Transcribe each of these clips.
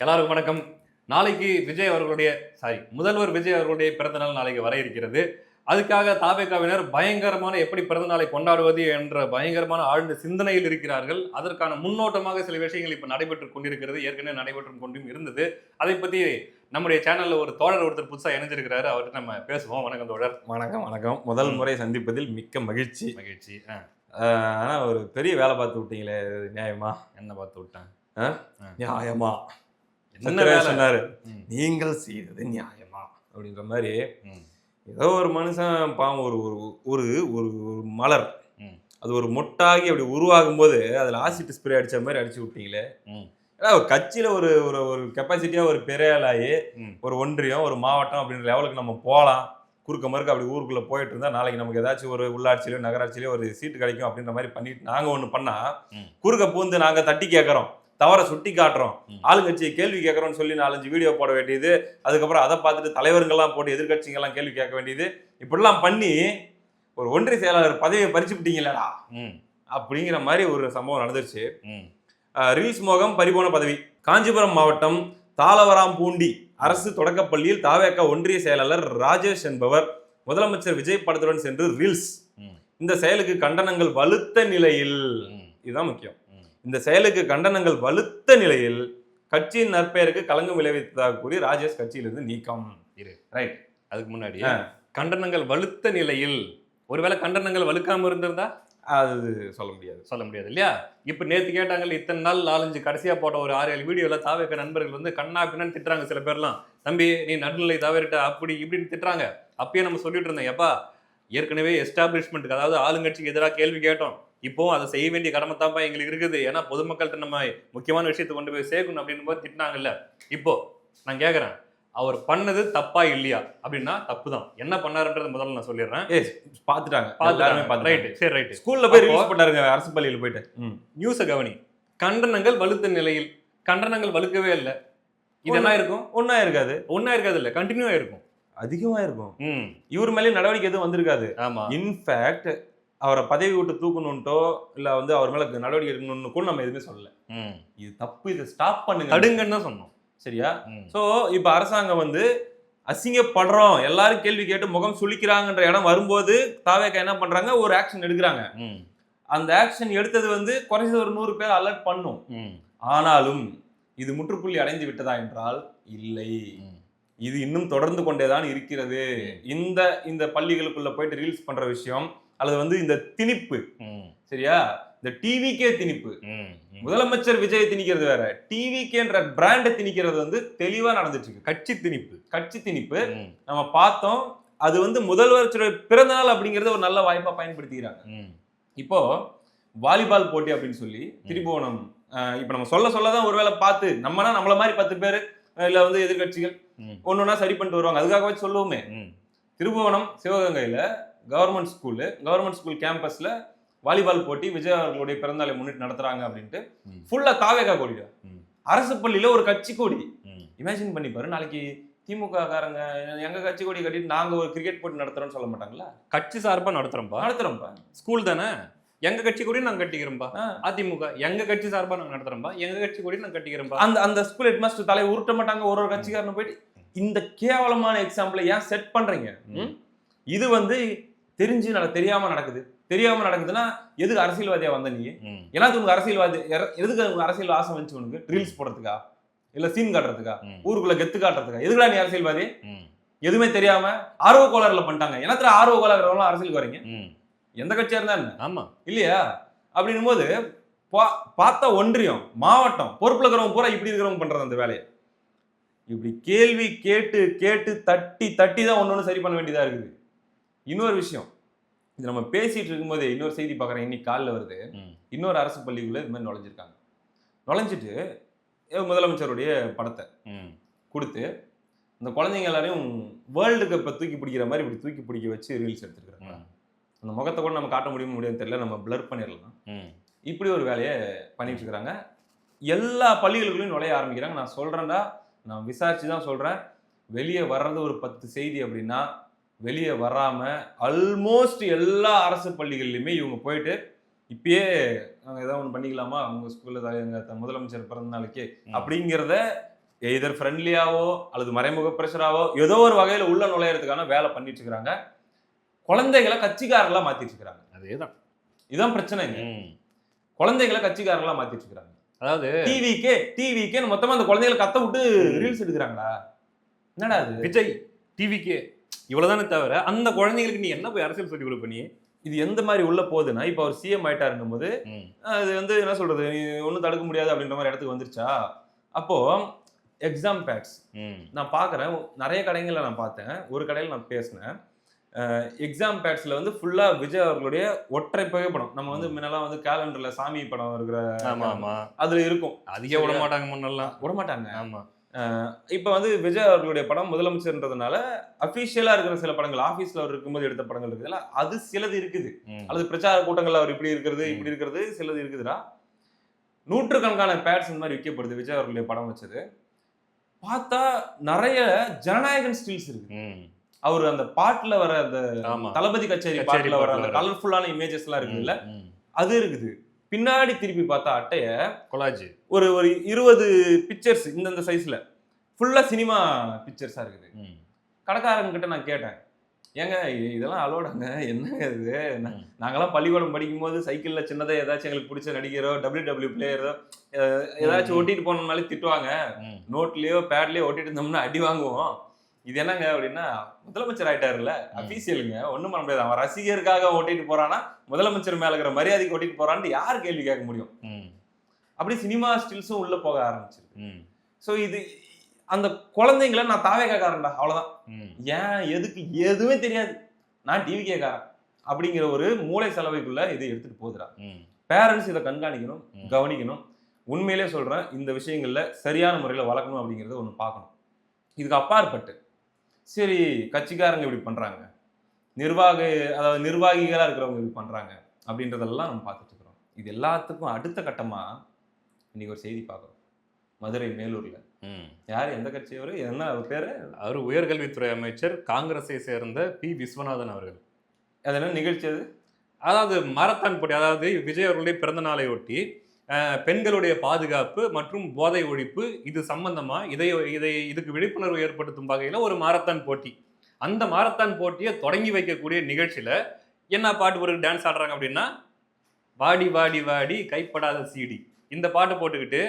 எல்லாருக்கும் வணக்கம். நாளைக்கு விஜய் அவர்களுடைய முதல்வர் விஜய் அவர்களுடைய பிறந்தநாள் நாளைக்கு வர இருக்கிறது. அதுக்காக தாவேகாவினர் பயங்கரமான எப்படி பிறந்தநாளை கொண்டாடுவது என்ற பயங்கரமான ஆழ்ந்த சிந்தனையில் இருக்கிறார்கள். அதற்கான முன்னோட்டமாக சில விஷயங்கள் இப்ப நடைபெற்றுக் கொண்டிருக்கிறது. ஏற்கனவே நடைபெற்றுக் கொண்டும் இருந்தது. அதை பத்தி நம்முடைய சேனல்ல ஒரு தோழர் ஒருத்தர் புதுசா இணைஞ்சிருக்கிறாரு. அவர்கிட்ட நம்ம பேசுவோம். வணக்கம் தோழர். வணக்கம் வணக்கம். முதல் முறை சந்திப்பதில் மிக்க மகிழ்ச்சி. மகிழ்ச்சி. ஆனா ஒரு பெரிய வேலை பார்த்து விட்டீங்களே, நியாயமா? என்ன பார்த்து விட்டேன்? நியாயமா என்ன வேலை சொன்னாரு? நீங்கள் செய்தது நியாயமா அப்படின்ற மாதிரி. ஏதோ ஒரு மனுஷன் பாவம், ஒரு ஒரு ஒரு மலர் அது ஒரு மொட்டாகி அப்படி உருவாகும் போது அதுல ஆசிட் ஸ்ப்ரே அடிச்ச மாதிரி அடிச்சு விட்டீங்களே. ஏன்னா கட்சியில ஒரு ஒரு கெப்பாசிட்டியா ஒரு பெரிய ஆளாகி ஒரு ஒன்றியம் ஒரு மாவட்டம் அப்படின்ற லெவலுக்கு நம்ம போகலாம். குறுக்க மறுக்க அப்படி ஊருக்குள்ள போயிட்டு இருந்தா நாளைக்கு நமக்கு ஏதாச்சும் ஒரு உள்ளாட்சியிலோ நகராட்சியிலோ ஒரு சீட்டு கிடைக்கும் அப்படின்ற மாதிரி பண்ணிட்டு நாங்க ஒண்ணு பண்ணா குறுக்க பூந்து நாங்க தட்டி கேட்கறோம், தவற சுட்டி காட்டுறோம், ஆளுங்கட்சியை கேள்வி கேட்கறோம்னு சொல்லி 4-5 வீடியோ போட வேண்டியது, அதுக்கப்புறம் அதை பார்த்துட்டு தலைவர்கள்லாம் போட்டு எதிர்கட்சிகள்லாம் கேள்வி கேட்க வேண்டியது, இப்படிலாம் பண்ணி ஒரு ஒன்றிய செயலாளர் பதவியை பறிச்சு விட்டீங்களா அப்படிங்கிற மாதிரி ஒரு சம்பவம் நடந்துருச்சு. ரீல்ஸ் மோகம் பறிபோன பதவி. காஞ்சிபுரம் மாவட்டம் தாளவராம்பூண்டி அரசு தொடக்கப்பள்ளியில் தாவேக ஒன்றிய செயலாளர் ராஜேஷ் என்பவர் முதலமைச்சர் விஜய் படத்துடன் சென்று ரீல்ஸ். இந்த செயலுக்கு கண்டனங்கள் வலுத்த நிலையில், இதுதான் முக்கியம், இந்த செயலுக்கு கண்டனங்கள் வலுத்த நிலையில் கட்சியின் நற்பெயருக்கு களங்கம் விளைவித்ததாக கூறி ராஜேஷ் கட்சியிலிருந்து நீக்கம். ரைட். அதுக்கு முன்னாடி கண்டனங்கள் வலுத்த நிலையில், ஒருவேளை கண்டனங்கள் வலுக்காம இருந்திருந்தா அது சொல்ல முடியாது இல்லையா? இப்ப நேத்து கேட்டாங்கல்ல, இத்தனை நாள் 4-5 கடைசியா போட்ட ஒரு 6-7 வீடியோல தாவேக நண்பர்கள் வந்து கண்ணா பின்னான்னு திட்டுறாங்க. சில பேர்லாம், தம்பி நீ நடுநிலை தவறிட்ட அப்படி இப்படின்னு திட்டுறாங்க. அப்பயே நம்ம சொல்லிட்டு இருந்தோம், எப்பா ஏற்கனவே எஸ்டாப்ளிஷ்மெண்ட்டுக்கு, அதாவது ஆளுங்கட்சிக்கு எதிராக கேள்வி கேட்டோம். இப்போ அதை செய்ய வேண்டிய கடமை தான்ப்பா எங்களுக்கு இருக்குது. ஏன்னா பொதுமக்கள்கிட்ட நம்ம முக்கியமான விஷயத்தை கொண்டு போய் சேர்க்கணும் அப்படின்னு போது திட்டினாங்கல்ல. இப்போ நான் கேட்கறேன், அவர் பண்ணது தப்பா இல்லையா அப்படின்னா தப்பு தான். என்ன பண்ணாருன்றது முதல்ல நான் சொல்லிடுறேன். பாத்துட்டாங்க. ஸ்கூல்ல போய் ரிலீஸ் பண்ணாருங்க, அரசு பள்ளியில போயிட்டு. நியூஸை கவனி. கண்டனங்கள் வலுத்த நிலையில், கண்டனங்கள் வலுக்கவே இல்லை. இதெல்லாம் இருக்கும்? ஒன்னா இருக்காது இல்ல, கண்டினியூ ஆயிருக்கும், அதிகமா இருக்கும். இவர் மேலே நடவடிக்கை எதுவும் வந்திருக்காது. ஆமா. இன்ஃபேக்ட் அவரை பதவி விட்டு தூக்கணும்ட்டோ இல்ல வந்து அவர் மேல நடவடிக்கை எடுக்கணும்னு கூட நம்ம எதுவுமே சொல்லல. இது தப்பு, இதை ஸ்டாப் பண்ணுங்க, தடுங்கன்னு தான் சொன்னோம். சரியா? சோ இப்ப அரசாங்கம் வந்து அசிங்கப்படுறோம், எல்லாரும் கேள்வி கேட்டு முகம் சுளிக்கிறாங்கன்ற இடம் வரும்போது தாவேகா என்ன பண்றாங்க, ஒரு ஆக்ஷன் எடுக்கிறாங்க. அந்த ஆக்ஷன் எடுத்தது வந்து குறைஞ்சது ஒரு 100 பேர் அலர்ட் பண்ணும். ஆனாலும் இது முற்றுப்புள்ளி அடைந்து விட்டதா என்றால் இல்லை, இது இன்னும் தொடர்ந்து கொண்டேதான் இருக்கிறது. இந்த பள்ளிகளுக்குள்ள போயிட்டு ரீல்ஸ் பண்ற விஷயம், அல்லது வந்து இந்த திணிப்பு, சரியா, இந்த டிவிக்கே திணிப்பு, முதலமைச்சர் விஜய் திணிக்கிறது வேற, டிவிக்கேன்ற பிராண்ட திணிக்கிறது வந்து தெளிவா நடந்துட்டு இருக்கு. கட்சி திணிப்பு நம்ம பார்த்தோம். அது வந்து முதல்வர் பிறந்த நாள் அப்படிங்கறத ஒரு நல்ல வாய்ப்பா பயன்படுத்திக்கிறாங்க. இப்போ வாலிபால் போட்டி அப்படின்னு சொல்லி திரிபுவனம், இப்ப நம்ம சொல்லதான் ஒருவேளை பார்த்து நம்மள மாதிரி 10 பேரு இல்ல வந்து எதிர்கட்சிகள் ஒன்னொன்னா சரி பண்ணிட்டு வருவாங்க. அதுக்காகவே சொல்லுவோமே, திருபுவனம் சிவகங்கையில கவர்மெண்ட் ஸ்கூல் கேம்பஸ்ல வாலிபால் போட்டி விஜய் அவர்களுடைய பிறந்தநாளை முன்னிட்டு நடத்துறாங்க அப்படின்ட்டு ஃபுல்லா தாவேகா கொடி, அரசு பள்ளியில ஒரு கட்சி கொடி. இமேஜின் பண்ணி பாரு, நாளைக்கு திமுக காரங்க எங்க கட்சி கொடி கட்டிட்டு நாங்க ஒரு கிரிக்கெட் போட்டி நடத்துறோம்னு சொல்ல மாட்டாங்களா? கட்சி சார்பா நடத்துறோம்ப்பா, ஸ்கூல் தானே, எங்க கட்சி கொடி நாங்க கட்டிக்கிறோம்பா. அதிமுக எங்க கட்சி சார்பா நாங்க நடத்துறோம்பா, எங்க கட்சி கொடி நாங்க கட்டிக்கிறோம்பா. அந்த ஸ்கூல் ஹெட்மாஸ்டர் தலையை உருட்ட மாட்டாங்க ஒரு கட்சிக்காரனை போயிட்டு. இந்த கேவலமான எக்ஸாம்பிளை ஏன் செட் பண்றீங்க? இது வந்து தெரியாம நடக்குதுன்னா எதுக்கு அரசியல்வாதியா வந்த நீ? எல்லாத்துக்கும் அரசியல்வாதி எதுக்கு அரசியல் ஆசை வந்துச்சு உனக்கு? ரீல்ஸ் போடுறதுக்கா இல்ல சீன் காட்டுறதுக்கா, ஊருக்குள்ள கெத்து காட்டுறதுக்கா? எதுக்குடா நீ அரசியல்வாதி? எதுவுமே தெரியாம ஆர்வ கோளாறுல பண்ணிட்டாங்க. எனக்கு ஆர்வ கோளாறுல அரசியலுக்கு வரீங்க, எந்த கட்சியா இருந்தா என்ன? ஆமா இல்லையா? அப்படின்னும் போது பார்த்தா ஒன்றியம் மாவட்டம் பொறுப்புல இருக்கிறவங்க பூரா இப்படி இருக்கிறவங்க பண்றது அந்த வேலையை. இப்படி கேள்வி கேட்டு தட்டி தான் ஒன்னொன்னு சரி பண்ண வேண்டியதா இருக்குது. இன்னொரு விஷயம், இது நம்ம பேசிட்டு இருக்கும்போது இன்னொரு செய்தி பார்க்குறேன், இன்னைக்கு காலில் வருது. இன்னொரு அரசு பள்ளிக்குள்ள இது மாதிரி நுழைஞ்சிட்டு முதலமைச்சருடைய படத்தை கொடுத்து அந்த குழந்தைங்க எல்லாரையும் வேர்ல்டு கப்பை தூக்கி பிடிக்கிற மாதிரி இப்படி தூக்கி பிடிக்க வச்சு ரீல்ஸ் எடுத்துருக்காங்க. அந்த முகத்தை கூட நம்ம காட்ட முடியும்னு தெரியல, நம்ம பிளர் பண்ணிடலாம். இப்படி ஒரு வேலையை பண்ணிட்டு இருக்கிறாங்க. எல்லா பள்ளிகளுக்குள்ளேயும் நுழைய ஆரம்பிக்கிறாங்க. நான் சொல்றேன்டா, நான் விசாரிச்சு தான் சொல்றேன். வெளியே வர்றது ஒரு 10 செய்தி அப்படின்னா வெளியே வராம ஆல்மோஸ்ட் எல்லா அரசு பள்ளிகள்லையுமே இவங்க போயிட்டு இப்பயே நாங்கள் ஏதாவது ஒன்று பண்ணிக்கலாமா அவங்க ஸ்கூல்ல எங்க முதலமைச்சர் பிறந்த நாளைக்கு அப்படிங்கிறத எய்தர் ஃப்ரெண்ட்லியாவோ அல்லது மறைமுக பிரஷராவோ ஏதோ ஒரு வகையில உள்ள நுழையறதுக்கான வேலை பண்ணிட்டு இருக்காங்க. குழந்தைகளை கட்சிக்காரர்களா மாத்திட்டு இருக்காங்க. அதேதான். இதான் பிரச்சனைங்க. ம். குழந்தைகளை கட்சிக்காரர்களா மாத்திட்டு இருக்காங்க. அதாவது டிவிக்கே மொத்தமா அந்த குழந்தைகளை கத்த விட்டு ரீல்ஸ் எடுக்கிறாங்களா? என்னடா அது? விஜய் டிவிக்கே இவ்வளவுதானே தவிர அந்த குழந்தைங்களுக்கு நீ என்ன போய் அரசியல் சொல்லி கொடுப்ப நீ? இது எந்த மாதிரி உள்ள போகுதுன்னா, இப்ப அவர் சிஎம் ஆயிட்டாருங்கும் போது ம். அது வந்து என்ன சொல்றது, ஒன்றும் தடுக்க முடியாது அப்படின்ற மாதிரி இடத்துக்கு வந்துருச்சா. அப்போ எக்ஸாம் பேட்ஸ் ம். நான் பார்க்குறேன். நிறைய கடைகளில் நான் பார்த்தேன். ஒரு கடையில் நான் பேசினேன். எக்ஸாம் பேட்ஸ்ல வந்து ஃபுல்லா விஜய் அவர்களுடைய ஒற்றை புகைப்படம். நம்ம வந்து முன்னெல்லாம் வந்து கேலண்டர்ல சாமி படம் இருக்கிற ஆமா ஆமா அதுல இருக்கும். அதிக விட மாட்டாங்க முன்னெல்லாம். விடமாட்டாங்க. ஆமா. இப்ப வந்து விஜய் அவர்களுடைய படம் முதலமைச்சர்ன்றதுனால அபிஷியலா இருக்கிற சில படங்கள், ஆபீஸ்ல அவர் இருக்கும்போது எடுத்த படங்கள் இருக்குதுல்ல, அது சிலது இருக்குது. ம். அல்லது பிரச்சார கூட்டங்கள்ல அவர் இப்படி இருக்கிறது சிலது இருக்குதுடா. நூற்றுக்கணக்கான பேட்ஸ் இந்த மாதிரி விற்கப்படுது விஜய் அவர்களுடைய படம் வச்சது. பார்த்தா நிறைய ஜனநாயகன் ஸ்டில்ஸ் இருக்கு. ம். அவர் அந்த பாட்டுல வர அந்த ஆமா. தளபதி கச்சேரி பாட்டுல வர அந்த கலர்ஃபுல்லான இமேஜஸ் எல்லாம் இருக்குது இல்ல, ம். அது இருக்குது. பின்னாடி திருப்பி பார்த்தா அட்டைய கொலாஜ் ஒரு ஒரு 20 பிக்சர்ஸ் இந்த சைஸ்ல ஃபுல்லா சினிமா பிக்சர்ஸா இருக்குது. ம். கடைக்காரங்க கிட்ட நான் கேட்டேன், ஏங்க இதெல்லாம் அலோடாங்க, என்னங்க இது? நாங்கெல்லாம் பள்ளிக்கூடம் படிக்கும் போது சைக்கிள்ல சின்னதா ஏதாச்சும் எங்களுக்கு பிடிச்ச நடிகரோ WW பிளேயரோ ஏதாச்சும் ஒட்டிட்டு போனோம்னாலே திட்டுவாங்க. ம். நோட்லயோ பேட்லயோ ஒட்டிட்டு இருந்தோம்னா அடி வாங்குவோம். இது என்னங்க அப்படின்னா, முதலமைச்சர் ஆயிட்டாருல்ல, அபிஷியலுங்க, ஒண்ணும் பண்ண முடியாது. அவன் ரசிகருக்காக ஓட்டிட்டு போறானா, முதலமைச்சர் மேல இருக்கிற மரியாதைக்கு ஓட்டிட்டு போறான்னு யார் கேள்வி கேட்க முடியும்? ம். அப்படி சினிமா ஸ்டில்ஸும் உள்ள போக ஆரம்பிச்சிருக்கு. ம். சோ இது அந்த குழந்தைங்களை நான் தாவேக்காரன்டா, அவ்வளவுதான். ம். ஏன் எதுக்கு எதுவுமே தெரியாது, நான் டிவி கேட்காரன் அப்படிங்கிற ஒரு மூளை செலவைக்குள்ள இதை எடுத்துட்டு போகுதுடா. ம். பேரண்ட்ஸ் இதை கண்காணிக்கணும், ம். கவனிக்கணும். உண்மையிலே சொல்றேன், இந்த விஷயங்கள்ல சரியான முறையில வளர்க்கணும் அப்படிங்கறத ஒண்ணு பார்க்கணும். இதுக்கு அப்பாற்பட்டு சரி கட்சிக்காரங்க இப்படி பண்றாங்க, அதாவது நிர்வாகிகளா இருக்கிறவங்க இப்படி பண்றாங்க அப்படின்றதெல்லாம் நம்ம பார்த்துட்டு இருக்கிறோம். இது எல்லாத்துக்கும் அடுத்த கட்டமா இன்னைக்கு ஒரு செய்தி பார்க்குறோம். மதுரை மேலூர்ல ம். யாரு, எந்த கட்சியவர், என்ன அவர் பேரு? அவர் உயர்கல்வித்துறை அமைச்சர், காங்கிரஸை சேர்ந்த பி விஸ்வநாதன் அவர்கள். அது என்ன நிகழ்ச்சி அது? அதாவது மாரத்தான் போட்டி, அதாவது விஜய் அவர்களுடைய பிறந்த நாளை ஒட்டி பெண்களுடைய பாதுகாப்பு மற்றும் போதை ஒழிப்பு இது சம்பந்தமா இதுக்கு விழிப்புணர்வு ஏற்படுத்தும் வகையில ஒரு மாரத்தான் போட்டி. அந்த மாரத்தான் போட்டியை தொடங்கி வைக்கக்கூடிய நிகழ்ச்சியில என்ன பாட்டு ஒரு டான்ஸ் ஆடுறாங்க அப்படின்னா, வாடி வாடி வாடி கைப்படாத சீடி, இந்த பாட்டு போட்டுக்கிட்டு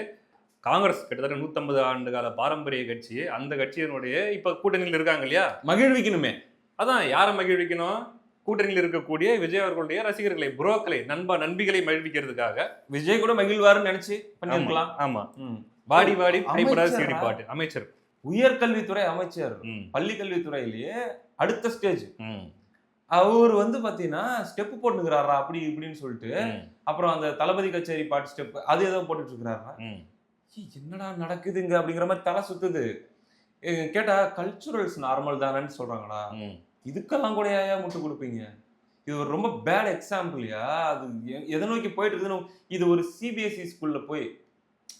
காங்கிரஸ் கிட்டத்தட்ட 150 ஆண்டு கால பாரம்பரிய கட்சி, அந்த கட்சியினுடைய இப்ப கூட்டணியில் இருக்காங்க இல்லையா, மகிழ்விக்கணுமே. அதான் யாரை மகிழ்விக்கணும்? கூட்டணியில் இருக்கக்கூடிய விஜய் அவர்களுடைய ரசிகர்களை, புரோக்களை, நண்பிகளை மகிழ்விக்கிறதுக்காக. விஜய் கூட மகிழ்வாருன்னு நினைச்சு பண்ணிருக்கலாம். ஆமா. வாடி வாடி கைப்படாத சீடி பாட்டு. அமைச்சர், உயர்கல்வித்துறை அமைச்சர், ம். பள்ளி கல்வித்துறையிலேயே அடுத்த ஸ்டேஜ். ம். அவர் வந்து பாத்தீங்கன்னா ஸ்டெப் போட்டுக்கிறாரா அப்படி இப்படின்னு சொல்லிட்டு, ம். அப்புறம் அந்த தளபதி கச்சேரி பாட்டு ஸ்டெப் அது ஏதோ போட்டுட்டு இருக்கிறாரா. ம். என்னடா நடக்குதுங்க அப்படிங்கிற மாதிரி தலை சுத்துது. கேட்டா கல்ச்சுரல்ஸ் நார்மல் தானேன்னு சொல்றாங்கடா. ம். இதுக்கெல்லாம் கூட ஏன் முட்டு கொடுப்பீங்க? இது ஒரு ரொம்ப பேட் எக்ஸாம்பிள்யா. அது எதை நோக்கி போயிட்டு இருக்குதுன்னு, இது ஒரு சிபிஎஸ்இ ஸ்கூல்ல போய்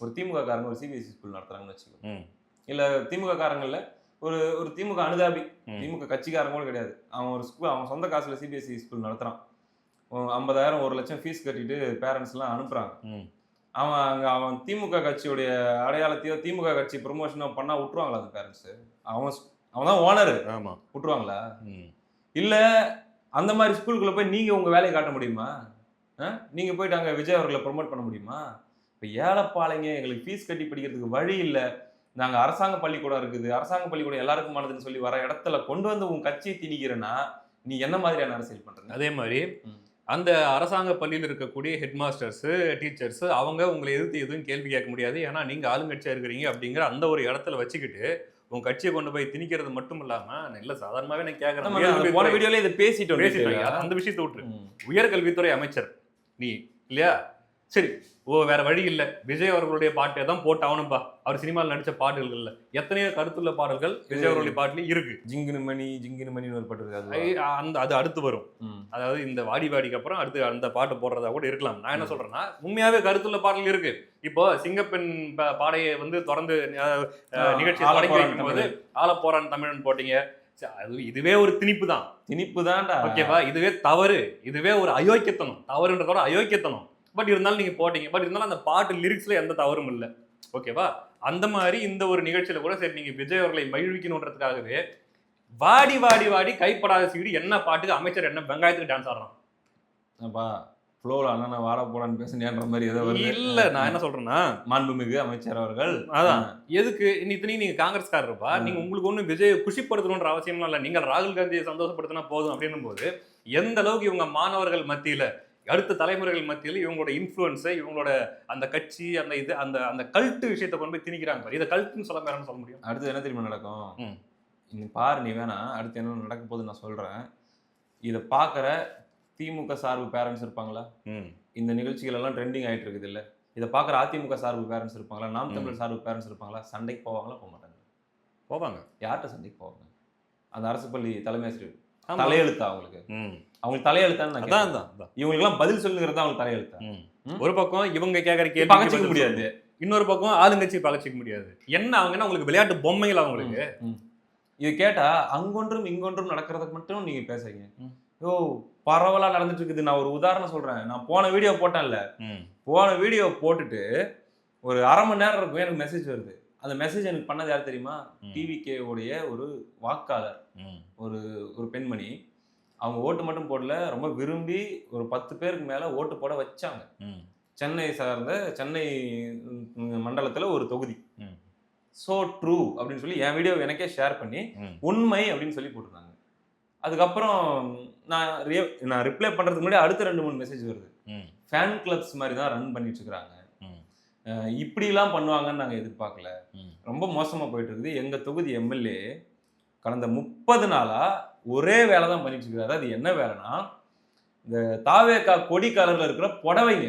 ஒரு திமுக காரங்க ஒரு சிபிஎஸ்இ ஸ்கூல் நடத்துறாங்கன்னு வச்சுக்கோ, ம். இல்ல திமுக காரங்கள்ல ஒரு ஒரு திமுக அனுதாபி, ம். திமுக கட்சிக்காரங்க கூட கிடையாது, அவன் ஒரு ஸ்கூல் அவன் சொந்த காசுல சிபிஎஸ்இ ஸ்கூல் நடத்துறான். 50,000 1 லட்சம் ஃபீஸ் கட்டிட்டு பேரண்ட்ஸ் எல்லாம் அனுப்புறாங்க. ம். அவன் திமுக கட்சியுடைய அடையாளத்தையோ திமுக கட்சி ப்ரொமோஷனோ பண்ணா விட்டுருவாங்களா அந்த பேரண்ட்ஸ்? அவன் தான் ஓனர், ஆமா. விட்டுருவாங்களா? ம். இல்ல அந்த மாதிரி ஸ்கூலுக்குள்ள போய் நீங்க உங்க வேலையை காட்ட முடியுமா? நீங்க போயிட்டு அங்க விஜய் அவர்களை ப்ரொமோட் பண்ண முடியுமா? இப்ப ஏழைப்பாளைங்க, எங்களுக்கு ஃபீஸ் கட்டி படிக்கிறதுக்கு வழி இல்ல, நாங்க அரசாங்க பள்ளிக்கூடம் இருக்குது, அரசாங்க பள்ளிக்கூடம் எல்லாருக்குமானதுன்னு சொல்லி வர இடத்துல கொண்டு வந்து உன் கட்சியை திணிக்கிறேன்னா நீ என்ன மாதிரியான அரசியல் பண்ற? அதே மாதிரி அந்த அரசாங்க பள்ளியில் இருக்கக்கூடிய ஹெட் மாஸ்டர்ஸ், டீச்சர்ஸ், அவங்க உங்களை எதிர்த்து எதுவும் கேள்வி கேட்க முடியாது, ஏன்னா நீங்க ஆளுங்கட்சியா இருக்கிறீங்க அப்படிங்கிற அந்த ஒரு இடத்துல வச்சுக்கிட்டு உன் கட்சியை கொண்டு போய் திணிக்கிறது மட்டும் இல்லாம, இல்ல சாதாரணமாவே நான் கேட்கறேன், போன வீடியோல இதை பேசிட்டோம். அந்த விஷயத்தை விட்டுரு. உயர்கல்வித்துறை அமைச்சர் நீ இல்லையா? சரி, வேற வழி இல்ல, விஜய் அவர்களுடைய பாட்டை தான் போட்டு ஆகணும்பா. அவர் சினிமாவில் நடிச்ச பாடல்கள் இல்ல, எத்தனையோ கருத்துள்ள பாடல்கள் விஜய் அவர்களுடைய பாட்டுலயும் இருக்கு. ஜிங்கினு மணின்னு ஒரு பாட்டு இருக்கு, அது அடுத்து வரும். அதாவது இந்த வாடி வாடிக்கு அப்புறம் அடுத்து அந்த பாட்டு போடுறதா கூட இருக்கலாம். நான் என்ன சொல்றேன்னா, உண்மையாவே கருத்துள்ள பாடல் இருக்கு. இப்போ சிங்கப்பெண் பாடையை வந்து தொடர்ந்து நிகழ்ச்சி தொடங்கி வைக்கும் போது ஆலப்போரான் தமிழன் போட்டீங்க. இதுவே ஒரு திணிப்பு தான், ஓகேவா? இதுவே தவறு, இதுவே ஒரு அயோக்கியத்தனம். தவறுன்றதோட அயோக்கியத்தனம். பட் இருந்தாலும் நீங்க போட்டீங்க. பட் இருந்தாலும் அந்த பாட்டு லிரிக்ஸ்ல எந்த தவறும் இல்லை, ஓகேவா? அந்த மாதிரி இந்த ஒரு நிகழ்ச்சியில கூட சரி நீங்க விஜய் அவர்களை மகிழ்விக்கணுன்றதுக்காகவே வாடி வாடி வாடி கைப்படாத சீடி என்ன பாட்டுக்கு அமைச்சர் என்ன வெங்காயத்துக்கு டான்ஸ் ஆடுறான். அப்பா ஃப்ளோல அண்ணா வாட போடான்னு பேசுனியான்ற மாதிரி ஏதோ வருது. இல்ல நான் என்ன சொல்றேன்னா, மாண்புமிகு அமைச்சர் அவர்கள் அதான் எதுக்கு இத்தனையும் நீங்க காங்கிரஸ்காரருப்பா, நீங்க உங்களுக்கு ஒண்ணு விஜய் குஷிப்படுத்தணுன்ற அவசியம்லாம் இல்ல. நீங்கள் ராகுல் காந்தியை சந்தோஷப்படுத்தினா போதும் அப்படின்னும் போது எந்த அளவுக்கு இவங்க மாணவர்கள் மத்தியில அடுத்த தலைமுறைகள் மத்தியில இவங்களோட இன்ஃப்ளூயன்ஸை இவங்களோட அந்த கட்சி அந்த இது அந்த அந்த கல்ட்டு விஷயத்தை கொண்டு போய் திணிக்கிறாங்க பாரு. இதை கல்ட்டுன்னு சொல்ல வேற சொல்ல முடியும். அடுத்து என்ன தெரியுமா நடக்கும்? நீ பாரு, நீ வேணா அடுத்து என்ன நடக்க போகுது நான் சொல்றேன். இதை பாக்குற திமுக சார்பு பேரண்ட்ஸ் இருப்பாங்களா? இந்த நிகழ்ச்சிகள் எல்லாம் ட்ரெண்டிங் ஆயிட்டு இருக்குது இல்ல, இதை பாக்குற அதிமுக சார்பு பேரண்ட்ஸ் இருப்பாங்களா? நாம் தமிழர் சார்பு பேரண்ட்ஸ் இருப்பாங்களா? சண்டைக்கு போவாங்களா? போக மாட்டாங்க. போவாங்க. யார்கிட்ட சண்டைக்கு போவாங்க? அந்த அரசு பள்ளி தலைமை ஆசிரியர் தலையெழுத்தா அவங்களுக்கு? அவங்களுக்கு தலையெழுத்தான்னு இவங்களுக்கு எல்லாம் பதில் சொல்லுங்கிறது அவங்களுக்கு தலையெழுத்தா? ஒரு பக்கம் இவங்க கேட்கற கேள்வி பகச்சிக்க முடியாது, இன்னொரு பக்கம் ஆளுங்கட்சி பகச்சிக்க முடியாது. என்ன அவங்க என்ன உங்களுக்கு விளையாட்டு பொம்மைகள் அவங்களுக்கு? இது கேட்டா அங்கொன்றும் இங்கொன்றும் நடக்கிறதுக்கு மட்டும் நீங்க பேசுறீங்க. யோ பரவலா நடந்துட்டு இருக்குது. நான் ஒரு உதாரணம் சொல்றேன். நான் போன வீடியோ போட்டேன்ல, போன வீடியோ போட்டுட்டு ஒரு அரை மணி நேரம் இருக்கும் எனக்கு மெசேஜ் வருது. அந்த மெசேஜ் எனக்கு பண்ணது யார் தெரியுமா? டிவிகே உடைய ஒரு வாக்காளர், ஒரு ஒரு பெண்மணி. அவங்க ஓட்டு மட்டும் போடல, ரொம்ப விரும்பி ஒரு 10 பேருக்கு மேல ஓட்டு போட வச்சாங்க. சென்னை சார்ந்த சென்னை மண்டலத்துல ஒரு தொகுதி. சோ ட்ரூ அப்படின்னு சொல்லி என் வீடியோ எனக்கே ஷேர் பண்ணி உண்மை அப்படின்னு சொல்லி போட்டிருந்தாங்க. அதுக்கப்புறம் நான் ரிப்ளை பண்றதுக்கு முன்னாடி அடுத்த 2-3 மெசேஜ் வருது. ஃபேன் கிளப்ஸ் மாதிரி தான் ரன் பண்ணிட்டு இருக்காங்க, இப்படிலாம் பண்ணுவாங்கன்னு நாங்கள் எதிர்பார்க்கல, ரொம்ப மோசமாக போயிட்டு இருக்குது. எங்கள் தொகுதி எம்எல்ஏ கடந்த 30 நாளா ஒரே வேலை தான் பண்ணிட்டு இருக்காரு. அது என்ன வேலைன்னா, இந்த தாவேகா கொடி கலர்ல இருக்கிற புடவைங்க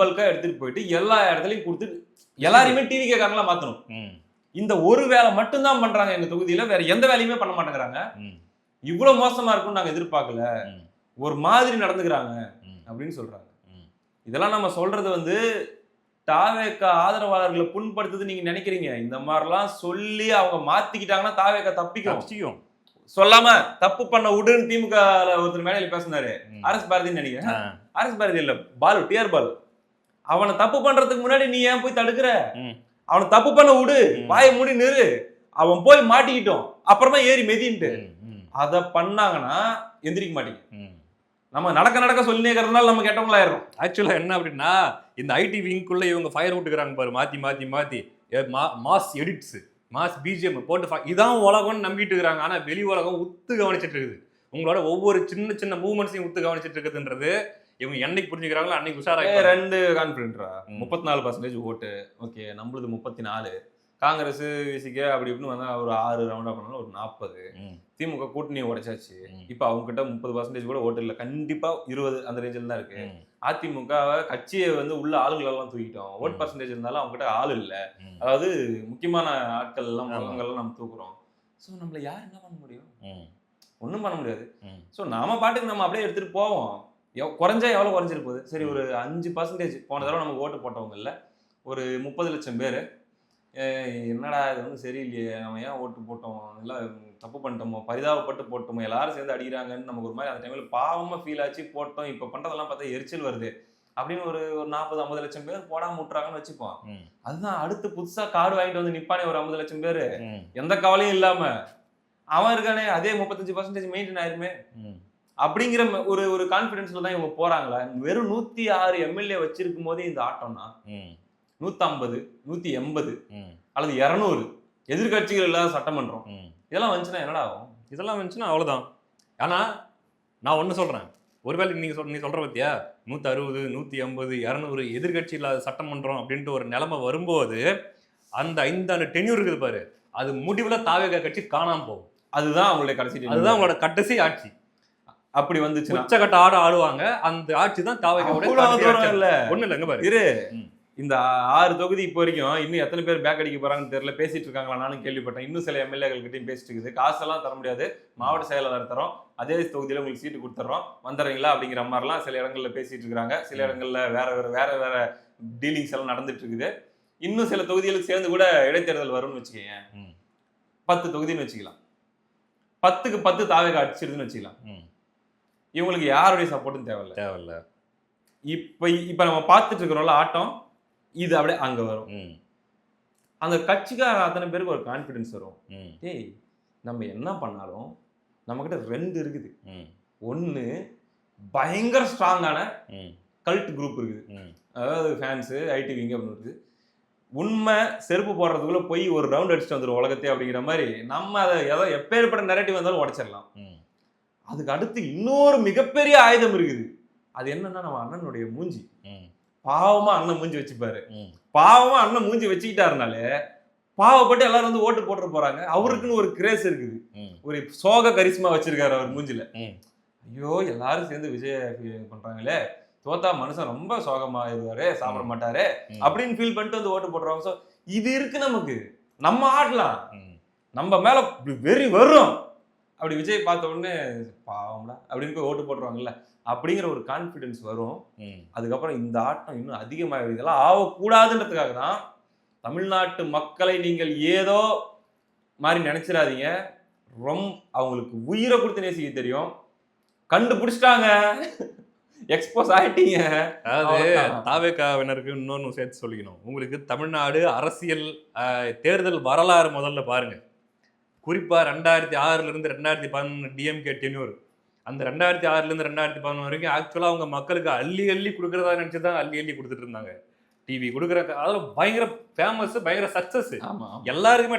பல்கா எடுத்துட்டு போயிட்டு எல்லா இடத்துலையும் கொடுத்துட்டு எல்லாரையுமே டிவி கேட்கறாங்களா மாத்தணும். இந்த ஒரு வேலை மட்டும்தான் பண்றாங்க எங்க தொகுதியில, வேற எந்த வேலையுமே பண்ண மாட்டேங்கிறாங்க. இவ்வளவு மோசமா இருக்கும்னு நாங்க எதிர்பார்க்கல, ஒரு மாதிரி நடந்துக்கிறாங்க அப்படின்னு சொல்றாங்க. இதெல்லாம் நம்ம சொல்றது வந்து தாவேகா ஆதரவாளர்களை புண்படுத்துது நீங்க நினைக்கிறீங்க. இந்த மாதிரிலாம் சொல்லி அவங்க மாத்திக்கிட்டாங்கன்னா தாவேகா தப்பிக்கும். சொல்லாம தப்பு பண்ண உடனே திமுக ஒருத்தர் மேடையில பேசினாரு, அரசு பாரதின்னு நினைக்கிறேன். அரசு பாரதி இல்ல, பாலு, டிஆர் பாலு. அவனை தப்பு பண்றதுக்கு முன்னாடி நீ ஏன் போய் தடுக்கிற? அவனை தப்பு பண்ண விடு, வாயை மூடி நிறு, அவன் போய் மாட்டிக்கிட்டோம் அப்புறமா ஏறி மெதின்ட்டு. அத பண்ணாங்கன்னா எந்திரிக்க மாட்டீங்க. நம்ம நடக்க சொல்லினேக்கிறதுனால நம்ம கெட்டவங்களாயிரும். ஆக்சுவலா என்ன அப்படின்னா, இந்த ஐடி விங்குள்ள இவங்க ஃபயர் விட்டுக்கிறாங்க பாரு, மாத்தி மாஸ் எடிட்ஸ், மாஸ் பிஜிஎம் போட்டு இதான் உலகம்னு நம்பிட்டு இருக்கிறாங்க. ஆனா வெளி உலகம் உத்து கவனிச்சிட்டு இருக்குது. உங்களோட ஒவ்வொரு சின்ன மூவ்மெண்ட்ஸையும் உத்து கவனிச்சிட்டு இருக்குதுன்றது இவங்க என்னைக்கு புரிஞ்சுக்கிறாங்களோ அன்னைக்கு உஷாராக. 2 கான்ஃபிடென்ட்ரா, 34% ஓட்டு. ஓகே, நம்மளுது 34. காங்கிரஸ் விசிக்க அப்படி இப்படின்னு வந்தா ஒரு 6 ரவுண்டா பண்ணாலும் ஒரு 40. திமுக கூட்டணியை உடைச்சாச்சு. இப்ப அவங்க கிட்ட 30% கூட ஓட்டு இல்லை, கண்டிப்பா 20 அந்த ரேஞ்சில் தான் இருக்கு. அதிமுக கட்சியை வந்து உள்ள ஆளுகள் எல்லாம் தூக்கிட்டோம். ஓட் பர்சன்டேஜ் இருந்தாலும் அவங்க கிட்ட ஆள் இல்லை. அதாவது முக்கியமான ஆட்கள் எல்லாம் முகங்கள்லாம் நம்ம தூக்குறோம். ஸோ நம்மள யார் என்ன பண்ண முடியும்? ஒன்றும் பண்ண முடியாது. ஸோ நாம பாட்டுக்கு நம்ம அப்படியே எடுத்துட்டு போவோம். குறைஞ்சா எவ்வளவு குறைஞ்சிட்டு போகுது? சரி, ஒரு 5% போன தடவை நமக்கு ஓட்டு போட்டவங்க இல்லை, ஒரு 30 லட்சம் பேர். என்னடா இது வந்து சரியில்லையே, நம்ம ஏன் ஓட்டு போட்டோம், இல்லை தப்பு பண்ணிட்டோமோ, பரிதாபப்பட்டு போட்டோமோ, எல்லாரும் சேர்ந்து அடிக்கிறாங்கன்னு நமக்கு ஒரு மாதிரி அந்த டைமில் பாவமாக ஃபீல் ஆச்சு, போட்டோம். இப்போ பண்ணுறதெல்லாம் பார்த்தா எரிச்சல் வருது அப்படின்னு ஒரு 40-50 லட்சம் பேர் போடாமல் விட்டுறாங்கன்னு வச்சுப்போம். அதுதான் அடுத்து புதுசாக கார்டு வாங்கிட்டு வந்து நிற்பானே ஒரு 50 லட்சம் பேர், எந்த கவலையும் இல்லாமல் அவன் இருக்கானே, அதே 35% மெயின்டைன் ஆயிருமே அப்படிங்கிற ஒரு கான்ஃபிடென்ஸ்ல தான் இவங்க போறாங்களா? வெறும் 106 எம்எல்ஏ வச்சிருக்கும் போதே இந்த ஆட்டம்னா 150, 180 அல்லது 200 எதிர்கட்சிகள் இல்லாத சட்டமன்றம், இதெல்லாம் வந்துச்சுன்னா என்னடா ஆகும்? இதெல்லாம் வந்துச்சுன்னா அவ்வளவுதான். ஆனா நான் ஒண்ணு சொல்றேன், ஒருவேளை நீ சொல்ற பத்தியா 160, 180, 200 எதிர்கட்சி இல்லாத சட்டமன்றம் அப்படின்ட்டு ஒரு நிலைமை வரும்போது அந்த 5 ஆண்டு டென்யூர் இருக்குது பாரு, அது முடிவுல தாவேகா கட்சி காணாம போகும். அதுதான் அவங்களுடைய கடைசி, அதுதான் அவங்களோட கடைசி ஆட்சி. அப்படி வந்துச்சு உச்சகட்ட ஆடுவாங்க. அந்த ஆட்சி தான் தாவேகாவோட இல்ல. ஒண்ணு இல்லைங்க பாரு, இரு, இந்த 6 தொகுதி இப்போ வரைக்கும் இன்னும் எத்தனை பேர் பேக் அடிக்க போறாங்கன்னு தெரியல. பேசிட்டு இருக்காங்களா நானும் கேள்விப்பட்டேன். இன்னும் சில எம்எல்ஏக்கள் கிட்டையும் பேசிட்டு இருக்குது. காசெல்லாம் தர முடியாது, மாவட்ட செயலாளர் தரோம், அதே தொகுதியில உங்களுக்கு சீட்டு கொடுத்துறோம், வந்துடுறீங்களா அப்படிங்கிற மாதிரிலாம் சில இடங்கள்ல பேசிட்டு இருக்காங்க. சில இடங்கள்ல வேற டீலிங்ஸ் எல்லாம் நடந்துட்டு இருக்குது. இன்னும் சில தொகுதிகளுக்கு சேர்ந்து கூட இடைத்தேர்தல் வரும்னு வச்சுக்கோங்க. 10 தொகுதின்னு வச்சுக்கலாம். 10க்கு 10 தாவேகா அடிச்சிருதுன்னு வச்சுக்கலாம். இவங்களுக்கு யாருடைய சப்போர்ட்டும் தேவையில்ல. இப்ப நம்ம பார்த்துட்டு இருக்கிறோம்ல ஆட்டம், இது அப்படியே அங்க வரும். அந்த கட்சிக்கார அத்தனை பேருக்கு ஒரு கான்ஃபிடன்ஸ் வரும். ம். ஏய் நம்ம என்ன பண்ணாலும் நம்மகிட்ட 2 இருக்குது. ம். ஒன்னு பயங்கர ஸ்ட்ராங்கான ம். கல்ட் குரூப் இருக்குது. ம். அதாவது ஃபேன்ஸு, ஐடி விங்க அப்படின்னு இருக்குது. உண்மை செருப்பு போடுறதுக்குள்ள போய் ஒரு ரவுண்ட் அடிச்சுட்டு வந்துடும் உலகத்தை அப்படிங்கிற மாதிரி நம்ம அதை ஏதோ எப்பேற்பட்ட நெரேட்டிவ் வந்தாலும் உடைச்சிடலாம். ம். அதுக்கு அடுத்து இன்னொரு மிகப்பெரிய ஆயுதம் இருக்குது. அது என்னன்னா நம்ம அண்ணனுடைய மூஞ்சி. ம். பாவமா அண்ணன் மூஞ்சி வச்சுப்பாரு. ம். பாவமா அண்ணன் மூஞ்சி வச்சுக்கிட்டாருனாலே பாவப்பட்டு எல்லாரும் வந்து ஓட்டு போட்டு போறாங்க. அவருக்குன்னு ஒரு கிரேஸ் இருக்குது. ம். ஒரு சோக கரிஸ்மா வச்சிருக்காரு அவர் மூஞ்சில. ம். ஐயோ எல்லாரும் சேர்ந்து விஜய் பண்றாங்களே, தோத்தா மனுஷன் ரொம்ப சோகமா இருவாரு, சாப்பிட மாட்டாரு ம். அப்படின்னு ஃபீல் பண்ணிட்டு வந்து ஓட்டு போடுறாங்க. ஸோ இது இருக்கு நமக்கு, நம்ம ஆடலாம், ம். நம்ம மேல வெறி வரும். அப்படி விஜய் பார்த்த உடனே பாவம்டா அப்படின்னு போய் ஓட்டு போடுறாங்கல்ல, அப்படிங்கிற ஒரு கான்ஃபிடன்ஸ் வரும். ம். அதுக்கப்புறம் இந்த ஆட்டம் இன்னும் அதிகமாக இதெல்லாம் ஆகக்கூடாதுன்றதுக்காக தான் தமிழ்நாட்டு மக்களை நீங்கள் ஏதோ மாதிரி நினைச்சிடாதீங்க. அவங்களுக்கு உயிரை கொடுத்து நேசிக்க தெரியும். கண்டுபிடிச்சிட்டாங்க, எக்ஸ்போஸ் ஆயிட்டீங்க. அதாவது அவ்வளவுதான். தாவேகாவினருக்கு இன்னொன்னு சேர்த்து சொல்லிக்கணும். உங்களுக்கு தமிழ்நாடு அரசியல் தேர்தல் வரலாறு முதல்ல பாருங்க. குறிப்பா 2006 இருந்து 2011 டிஎம்கே டென்யூர். அந்த 2006 இருந்து 2011 வரைக்கும் ஆக்சுவலா அவங்க மக்களுக்கு அள்ளி அள்ளி கொடுக்கறதா நினைச்சுதான் அள்ளி அள்ளி கொடுத்துட்டு இருந்தாங்க. டிவி கொடுக்குற அதாவது பயங்கர ஃபேமஸ், பயங்கர சக்சஸ். ஆமா, எல்லாருக்குமே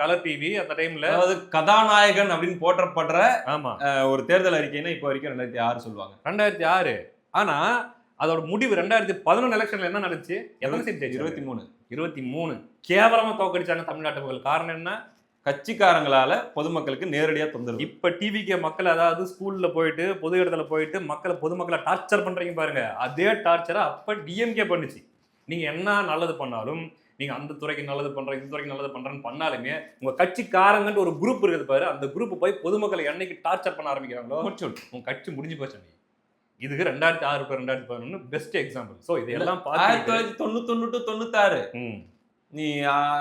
கலர் டிவி அந்த டைம்ல. அதாவது கதாநாயகன் அப்படின்னு போற்றப்படுற ஆமா, ஒரு தேர்தல் அறிக்கைன்னா இப்போ வரைக்கும் 2006 சொல்லுவாங்க. 2006. ஆனா அதோட முடிவு 2011 எலெக்ஷன்ல என்ன நடந்துச்சு? எத்தனை சீட் ஜெயிச்சாங்க? 23. 23. கேவலமா தோக்கடிச்சாங்க தமிழ்நாட்டு மக்கள். காரணம் என்ன? கட்சிக்காரங்களால பொதுமக்களுக்கு நேரடியா தொந்தரவு. இப்ப டிவிக்கு மக்கள், அதாவது ஸ்கூல்ல போயிட்டு பொது இடத்துல போயிட்டு பொதுமக்களை டார்ச்சர் பண்றீங்க பாருங்க, அதே டார்ச்சரை அப்ப டிஎம்கே பண்ணுச்சு. நீங்க என்ன நல்லது பண்ணாலும், நீங்க அந்த துறைக்கு நல்லது பண்றீங்க, இந்த துறைக்கு நல்லது பண்றேன்னு பண்ணாலுமே உங்க கட்சிக்காரங்கன்னு ஒரு குரூப் இருக்குது பாரு, அந்த குரூப் போய் பொதுமக்களை என்னைக்கு டார்ச்சர் பண்ண ஆரம்பிக்கிறாங்களோ உங்க கட்சி முடிஞ்சு போச்சு. இதுக்கு 2006 2011 பெஸ்ட் எக்ஸாம்பிள். சோ இதெல்லாம் 1991 to 96 ம். நீ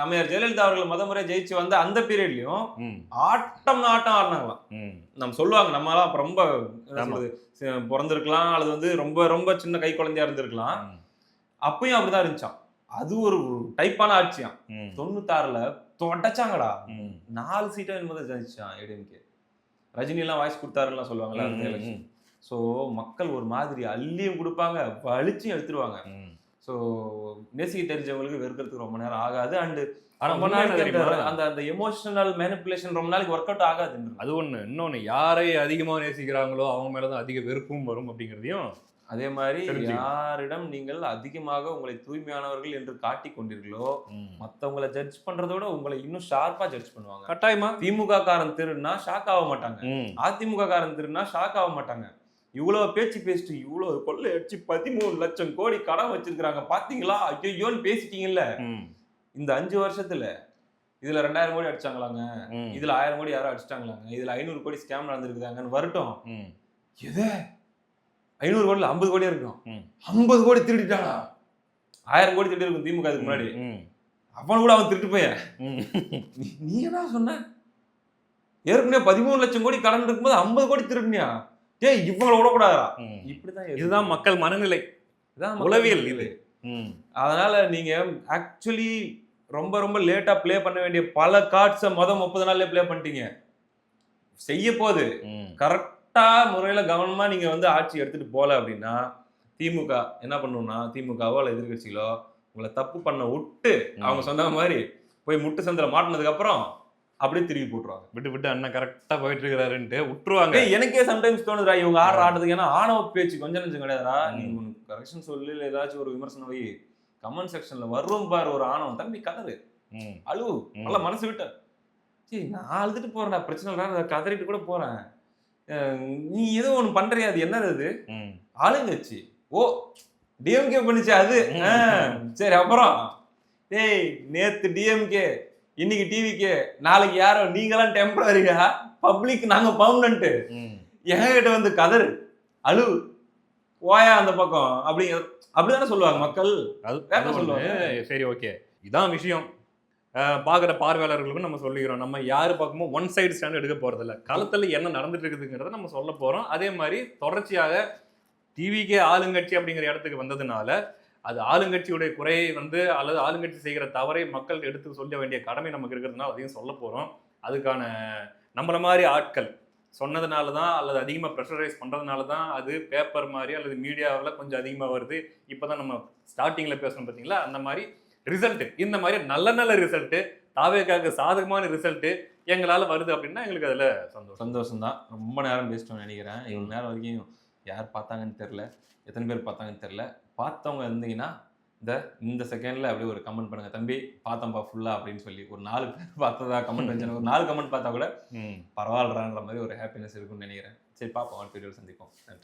அம்மையார் ஜெயலலிதா அவர்கள் முறை ஜெயிச்சு வந்த அந்த பீரியட்லயும் ம். ஆட்டம் ஆடினாங்களாம். ம். நம்ம சொல்லுவாங்க நம்மளாம் அப்ப ரொம்ப என்ன ஆமா. சொல்றது, பிறந்திருக்கலாம் அல்லது வந்து ரொம்ப ரொம்ப சின்ன கை குழந்தையா இருந்திருக்கலாம். ம். அப்பயும் அப்படிதான் இருந்துச்சான். அது ஒரு டைப்பான ஆட்சியாம். ம். 96ல தொடச்சாங்கடா. ம். 4 சீட்டா என்பதை ஜெயிச்சான் ஏடிஎம்கே. ரஜினி எல்லாம் வாய்ஸ் கொடுத்தாருலாம் சொல்லுவாங்கல்ல அந்த எலெக்ஷன். ஸோ மக்கள் ஒரு மாதிரி அள்ளியும் கொடுப்பாங்க, வலிச்சும் எடுத்துருவாங்க. ம். ஸோ நேசிக்க தெரிஞ்சவங்களுக்கு வெறுக்கிறதுக்கு ரொம்ப நேரம் ஆகாது. அண்ட் ஆனா ரொம்ப உண்மை என்ன நாளைக்கு தெரியுமா? அந்த அந்த எமோஷனல் மேனிப்புலேஷன் ரொம்ப நாளைக்கு ஒர்க் அவுட் ஆகாது. அது ஒண்ணு. இன்னொன்னு, யாரை அதிகமா நேசிக்கிறாங்களோ அவங்க மேலதான் அதிக வெறுப்பும் வரும் அப்படிங்கிறதையும் அதே மாதிரி தெரிஞ்சுக்கணும். யாரிடம் நீங்கள் அதிகமாக உங்களை தூய்மையானவர்கள் என்று காட்டிக் கொண்டீர்களோ ம். மத்தவங்களை ஜட்ஜ் பண்றதை விட உங்களை இன்னும் ஷார்ப்பா ஜட்ஜ் பண்ணுவாங்க. கட்டாயமா. திமுக காரன் திருடுனா ஷாக் ஆக மாட்டாங்க, ம். அதிமுக காரன் திருடுனா ஷாக் ஆக மாட்டாங்க. இவ்வளவு பேச்சு பேசிட்டு இவ்வளவு கொள்ளை அடிச்சு 13 லட்சம் கோடி கடன் வச்சிருக்காங்க பாத்தீங்களா, ஐயோன்னு பேசிட்டீங்கல்ல. ம். இந்த 5 வருஷத்துல இதுல 2000 கோடி அடிச்சாங்களாங்க, ம். இதுல 1000 கோடி யாரும் அடிச்சிட்டாங்களாங்க, இதுல 500 கோடி ஸ்கேம் நடந்திருக்குதாங்கன்னு வரட்டும். ம். எது 500 கோடியில் 50 கோடி இருக்கும். ம். 50 கோடி திருடிட்டானா? 1000 கோடி திருடி இருக்கும் திமுக அதுக்கு முன்னாடி. ம். அவன் கூட அவன் திருட்டு போய. ம். நீ என்ன சொன்ன? ஏற்கனவே 13 லட்சம் கோடி கடன் இருக்கும்போது 50 கோடி திருடுனியா? ஏய் இவங்களை விடக்கூடாதா? ம். இப்படிதான் இதுதான் மக்கள் மனநிலை, இதுதான் உளவியல் மக்கள் இது. ம். அதனால நீங்க ஆக்சுவலி ரொம்ப ரொம்ப லேட்டா ப்ளே பண்ண வேண்டிய பல கார்ட்ஸை 30 நாள்லயே ப்ளே பண்ணிட்டீங்க. செய்ய போது ம். கரெக்டா முறையில கவனமா நீங்க வந்து ஆட்சி எடுத்துட்டு போல அப்படின்னா திமுக என்ன பண்ணும்னா, திமுகவோ அல்ல எதிர்கட்சிகளோ உங்களை தப்பு பண்ண விட்டு அவங்க சொன்ன மாதிரி போய் முட்டு சந்தில மாட்டினதுக்கு அப்புறம் அப்படியே திருப்பி போட்டுருவாங்க. விட்டு விட்டு அண்ணன் கரெக்டா போயிட்டு இருக்கிறாருன்ட்டு விட்டுருவாங்க. எனக்கே சம்டைம்ஸ் தோணுதுடா இவங்க ஆடுற ஆட்டத்துக்கு. ஏன்னா ஆணவ பேச்சு கொஞ்சம் நெஞ்சம் கிடையாதுடா. நீங்க உனக்கு கரெக்ஷன் சொல்லு, இல்லை ஏதாச்சும் ஒரு விமர்சனம் வை, கமெண்ட் செக்ஷன்ல வரும் பாரு ஒரு ஆணவம், தம்பி கதறு, ம். அழுவு, நல்லா மனசு விட்ட. சரி நான் அழுதுட்டு போறேன்டா, பிரச்சனை இல்லை, கதறிட்டு கூட போறேன். நீ ஏதோ ஒண்ணு பண்றியா, அது என்னது அது? ம். ஆளுங்கட்சி. ஓ டிஎம்கே பண்ணிச்சு அது. சரி அப்புறம் டேய் நேத்து டிஎம்கே இன்னைக்கு டிவிகே நாளைக்கு யாரோ நீங்களாம் டெம்பரரியா, பப்ளிக் நாங்க பர்மனன்ட். ம். என்கிட்ட வந்து கதறு, அழுவு, போயா அந்த பக்கம் அப்படிதானே சொல்லுவாங்க மக்கள். அது வேற சொல்லுவாங்க. சரி, ஓகே, இதான் விஷயம். பார்க்குற பார்வையாளர்களுக்கும் நம்ம சொல்லிக்கிறோம், நம்ம யாரு பக்கமும் ஒன் சைடு ஸ்டாண்ட் எடுக்க போறதில்ல. களத்துல என்ன நடந்துட்டு இருக்குதுங்கிறத நம்ம சொல்ல போறோம். அதே மாதிரி தொடர்ச்சியாக டிவிக்கே ஆளுங்கட்சி அப்படிங்கிற இடத்துக்கு வந்ததுனால அது ஆளுங்கட்சியுடைய குறையை வந்து அல்லது ஆளுங்கட்சி செய்கிற தவறை மக்கள் எடுத்து சொல்ல வேண்டிய கடமை நமக்கு இருக்கிறதுனால அதையும் சொல்ல போறோம். அதுக்கான நம்மள மாதிரி ஆட்கள் சொன்னதுனால தான் அல்லது அதிகமாக ப்ரெஷரைஸ் பண்ணுறதுனால தான் அது பேப்பர் மாதிரி அல்லது மீடியாவில் கொஞ்சம் அதிகமாக வருது. இப்போ தான் நம்ம ஸ்டார்டிங்கில் பேசணும் பார்த்தீங்களா, அந்த மாதிரி ரிசல்ட்டு இந்த மாதிரி நல்ல நல்ல ரிசல்ட்டு தாவேக்காக்கு சாதகமான ரிசல்ட்டு எங்களால் வருது அப்படின்னா எங்களுக்கு அதில் சந்தோஷம். சந்தோஷம் தான். ரொம்ப நேரம் பேசிட்டோம்னு நினைக்கிறேன். இவ்வளவு நேரம் வரைக்கும் யார் பார்த்தாங்கன்னு தெரியல, எத்தனை பேர் பார்த்தாங்கன்னு தெரியல. பார்த்தவங்க இருந்தீங்கன்னா இந்த செகண்ட்ல அப்படியே ஒரு கமெண்ட் பண்ணுங்க, தம்பி பார்த்தம்பா ஃபுல்லா அப்படின்னு சொல்லி. ஒரு 4 பேர் பார்த்ததா கமெண்ட் வந்து ஒரு 4 கமெண்ட் பார்த்தா கூட பரவாயில்லன்ற மாதிரி ஒரு ஹாப்பினஸ் இருக்கும்னு நினைக்கிறேன். சரி பார்ப்போம், அடுத்த வீடியோவில் சந்திப்போம். நன்றி.